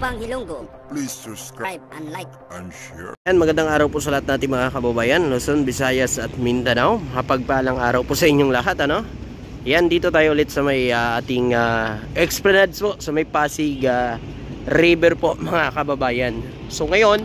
Upang Ilonggo, please subscribe and like and share. And magandang araw po sa lahat natin mga kababayan, Luzon, Visayas at Mindanao. Mapagpalang araw po sa inyong lahat, ano? Yan, dito tayo ulit sa may ating Esplanade po, sa may Pasig River po mga kababayan. So ngayon,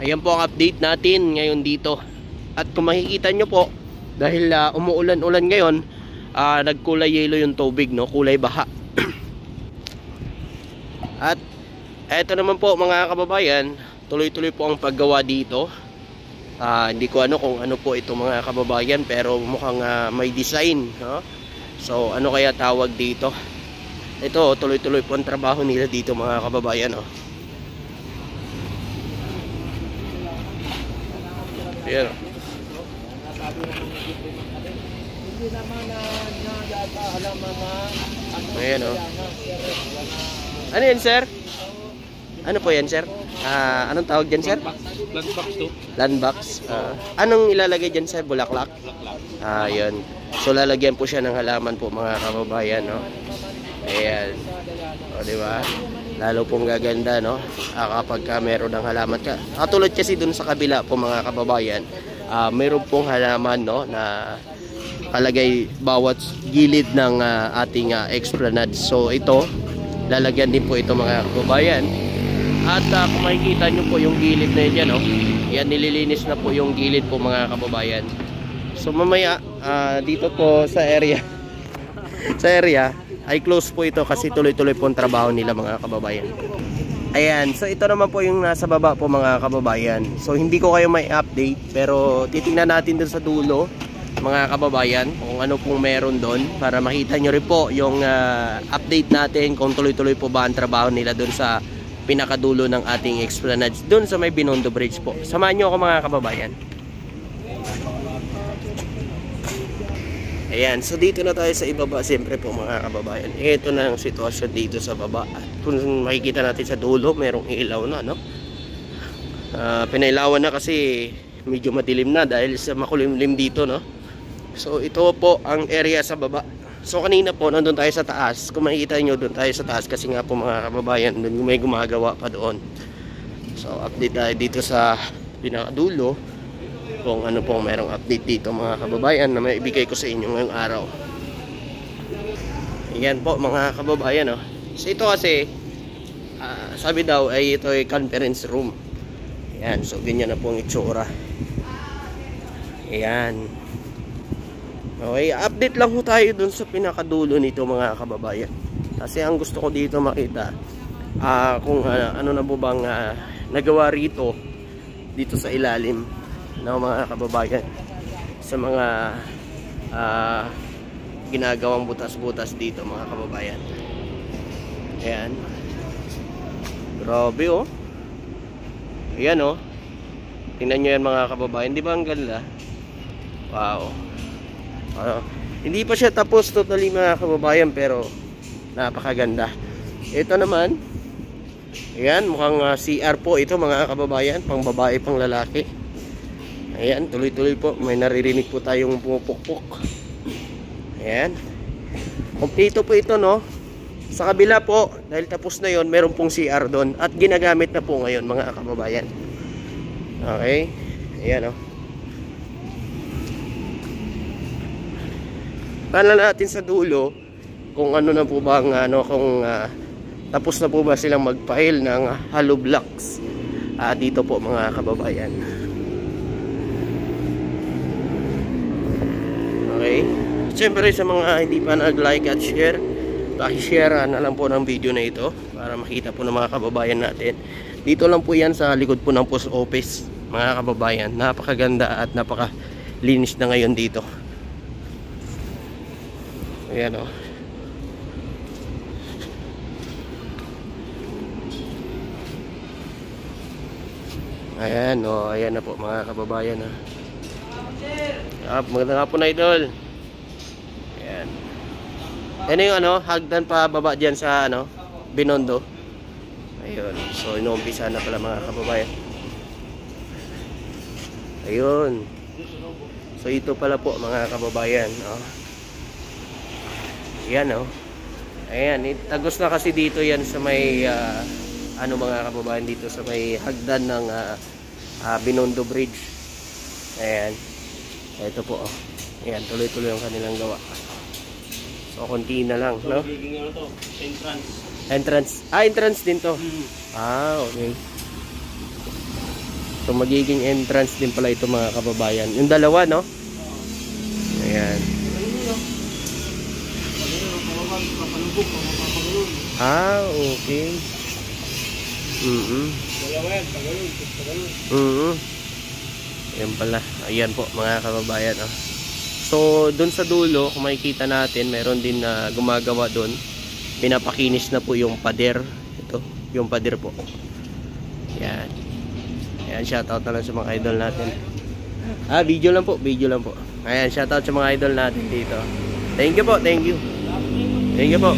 ayan po ang update natin ngayon dito. At kung makikita nyo po, dahil umuulan-ulan ngayon, nagkulay yellow yung tubig, no? Kulay baha. At eto naman po mga kababayan, tuloy-tuloy po ang paggawa dito. Hindi ko ano kung ano po ito mga kababayan, pero mukhang may design, no? So ano kaya tawag dito? Ito, tuloy-tuloy po ang trabaho nila dito mga kababayan, no? Ayan, no? Ayan, no? Ano yan, sir? Ano po yan, sir? Anong tawag dyan, sir? Landbox to. Landbox. Anong ilalagay dyan, sir? Bulaklak? Yun. So, lalagyan po siya ng halaman po, mga kababayan, no? Ayan. O, diba? Lalo pong gaganda, no? Kapag meron ng halaman ka. Katulad kasi dun sa kabila po, mga kababayan, meron pong halaman, no? Na kalagay bawat gilid ng ating Esplanade. So, ito, lalagyan din po ito mga kababayan. At kung makikita nyo po yung gilid na yan, no? Yan, nililinis na po yung gilid po mga kababayan. So mamaya dito po sa area ay close po ito kasi tuloy-tuloy po ang trabaho nila mga kababayan. Ayan, so ito naman po yung nasa baba po mga kababayan. So hindi ko kayo may update, pero titingnan natin dun sa dulo mga kababayan kung ano pong meron doon para makita nyo rin po yung update natin kung tuloy-tuloy po ba ang trabaho nila doon sa pinakadulo ng ating Esplanade doon sa may Binondo Bridge po. Samahan nyo ako mga kababayan. Ayan, so dito na tayo sa ibaba siyempre po mga kababayan. Ito na ang sitwasyon dito sa baba. At kung makikita natin sa dulo, merong ilaw na, no? Pinailawan na kasi medyo madilim na dahil sa makulimlim dito, no? So ito po ang area sa baba. So kanina po nandun tayo sa taas. Kung makikita nyo, doon tayo sa taas kasi nga po mga kababayan, doon may gumagawa pa doon. So update tayo dito sa pinakadulo kung ano po merong update dito mga kababayan na may ibigay ko sa inyo ngayong araw. Ayan po mga kababayan, no? So ito kasi sabi daw ay ito ay conference room. Ayan, so ganyan na po ang itsura. Ayan. Okay, update lang po tayo dun sa pinakadulo nito mga kababayan. Kasi ang gusto ko dito makita kung ano na po bang nagawa rito dito sa ilalim ng mga kababayan sa mga ginagawang butas-butas dito mga kababayan. Ayan. Grabe, oh. Ayan, oh. Tingnan nyo yan mga kababayan. Di ba ang ganda? Wow. Hindi pa siya tapos totally mga kababayan, pero napakaganda. Ito naman, ayan, mukhang CR po ito mga kababayan, pang babae, pang lalaki. Ayan, tuloy-tuloy po, may naririnig po tayong pumupukpok. Ayan, kompleto po ito, no? Sa kabila po, dahil tapos na yon, meron pong CR doon at ginagamit na po ngayon mga kababayan. Okay, ayan, no? Tala natin sa dulo kung ano na po ba ang kung tapos na po ba silang magpahil ng hollow blocks dito po mga kababayan. Okay, siyempre sa mga hindi pa nag-like at share, paki-share na lang po ng video na ito para makita po ng mga kababayan natin. Dito lang po yan sa likod po ng post office mga kababayan. Napakaganda at napakalinis na ngayon dito. Ayan, o. Ayan, o. Ayan na po mga kababayan, ha. Magandang hapon na idol. Ayan. Ayan yung hagdan pa baba dyan sa Binondo. Ayun. So inuumpisa na pala mga kababayan. Ayun. So ito pala po mga kababayan, Ayan, Ayan, tagos na kasi dito yan sa may ano mga kababayan dito sa may hagdan ng Binondo Bridge. Ayan. Ito po, oh. Ayan, tuloy-tuloy ang kanilang gawa. So, konti na lang, no? Entrance. Entrance. Entrance din to. Okay. So, magiging entrance din pala ito mga kababayan. Yung dalawa, no? Ayan. Okay. Ayan pala. Ayan po mga kababayan, oh. So, dun sa dulo, kung makikita natin, meron din na gumagawa dun. Pinapakinis na po yung pader. Ito, yung pader po. Ayan. Ayan, shoutout na lang sa mga idol natin. Video lang po, video lang po. Ayan, shoutout sa mga idol natin dito. Thank you po, thank you. Thank you po.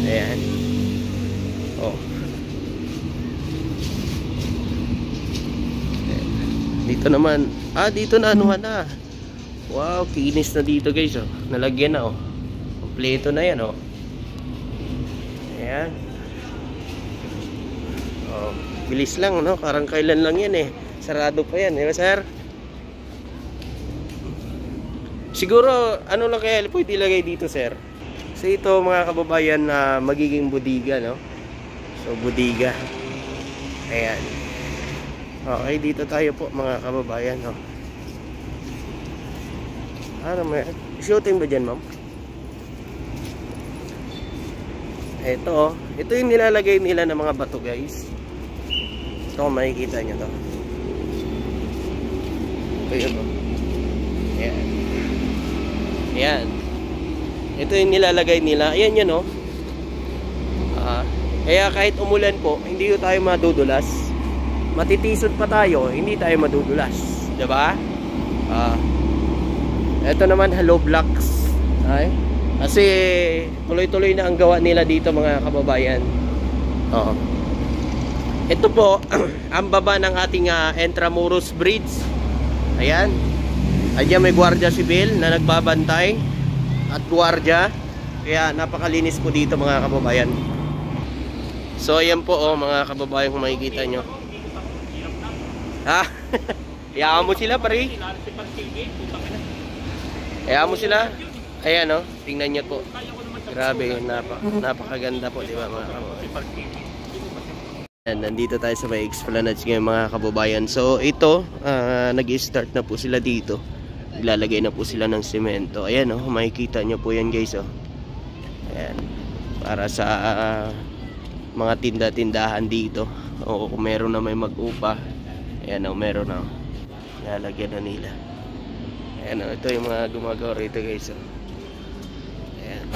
Ayan. Oh. Dito naman. Dito na anuhan na. Wow, kinis na dito guys, oh. Nalagyan na, oh. Kompleto na yan, oh. Ayan. Oh, bilis lang, no? Parang kailan lang yan, eh. Sarado pa yan, eh, sir? Siguro, ano lang kaya pwede ilagay dito, sir? So, ito, mga kababayan, na magiging budiga, no? So, budiga. Ayan. Okay, dito tayo po, mga kababayan, no? Ano may shooting ba dyan, ma'am? Ito, ito yung nilalagay nila ng mga bato, guys. Ito, makikita nyo to. Ito yun, oh. Ayan. Ayan. Ito yung nilalagay nila. Ayan yan, oh. Kaya kahit umulan po, hindi ko tayo madudulas. Matitisod pa tayo, hindi tayo madudulas. Diba? Ito naman, hollow blocks. Ay? Kasi tuloy-tuloy na ang gawa nila dito mga kababayan. Ito po, ang baba ng ating Intramuros Bridge. Ayan. Ayan may gwardiya sibil na nagbabantay at gwardiya. Kaya napakalinis po dito mga kababayan. So ayan po, oh, mga kababayan, kung makikita nyo. Hayaan mo sila, pare. Hayaan mo sila. Ayan, oh, tingnan nyo po. Grabe, napakaganda po, di ba mga kababayan? And nandito tayo sa may Esplanades ngayon mga kababayan. So ito, nag-start na po sila dito. Ilalagay na po sila ng semento. Ayan, oh, makikita nyo po yan guys, oh. Ayan. Para sa mga tinda-tindahan dito. O kung meron na may mag-upa. Ayan, oh, meron na, oh. Ilalagyan na nila. Ayan, oh, ito yung mga gumagawa rito guys, oh. Ayan.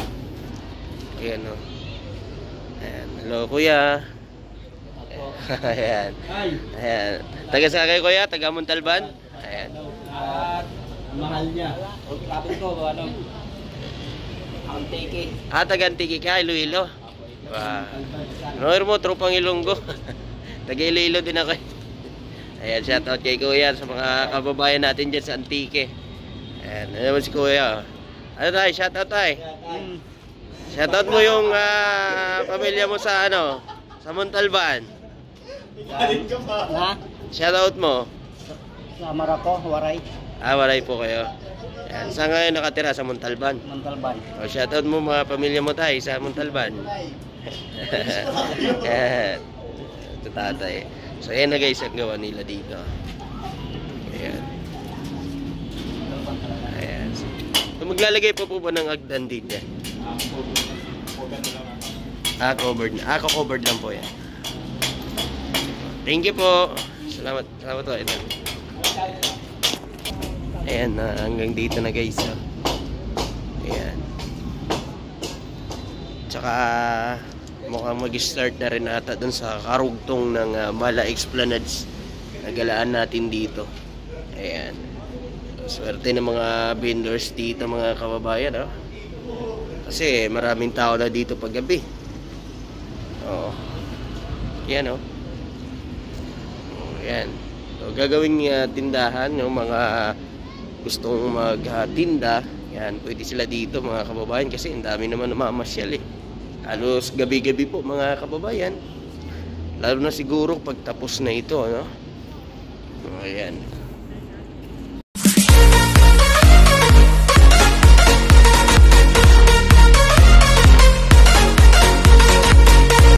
Ayan, oh. Ayan. Hello kuya. Ayan. Ayan. Taga sa kayo kuya? Taga Montalban? Ayan. At mahal niya. Kapit ko, ano? Ang tiki. Taga Antique ka, Iloilo. Noir mo, tropang Ilonggo. Taga Iloilo din ako. Ayan, shoutout kay kuya sa mga kababayan natin dyan sa Antique. Ayan, ano naman si kuya? Ano tayo? Shoutout tayo. Shoutout mo yung pamilya mo sa ano? Sa Montalban. Ha? Shoutout mo. Sa Maraco, Waray. Waray po kayo. Ayan, saan ngayon nakatira? Sa Montalban. Montalban. O, shoutout mo mga pamilya mo tayo sa Montalban. Ayan. Ito tatay. So ayan na guys ang gawa nila dito. Ayan. Ayan. So maglalagay po ba ng agdan din yan? Covered na. Covered lang po yan. Thank you po. Salamat. Salamat po. Ito. Ayan, hanggang dito na guys. Ayan. Tsaka mukhang mag-start na rin ata dun sa karugtong ng Mala Esplanades. Nagalaan natin dito. Ayan. Swerte ng mga vendors dito mga kababayan. Oh. Kasi maraming tao na dito pag gabi. Oo. Yan, oh. Ayan. So, gagawing tindahan yung mga gustong magtinda. Yan, pwede sila dito mga kababayan kasi ang dami naman namamasyal eh. Halos gabi-gabi po mga kababayan. Lalo na siguro pag tapos na ito, ano? Ayan.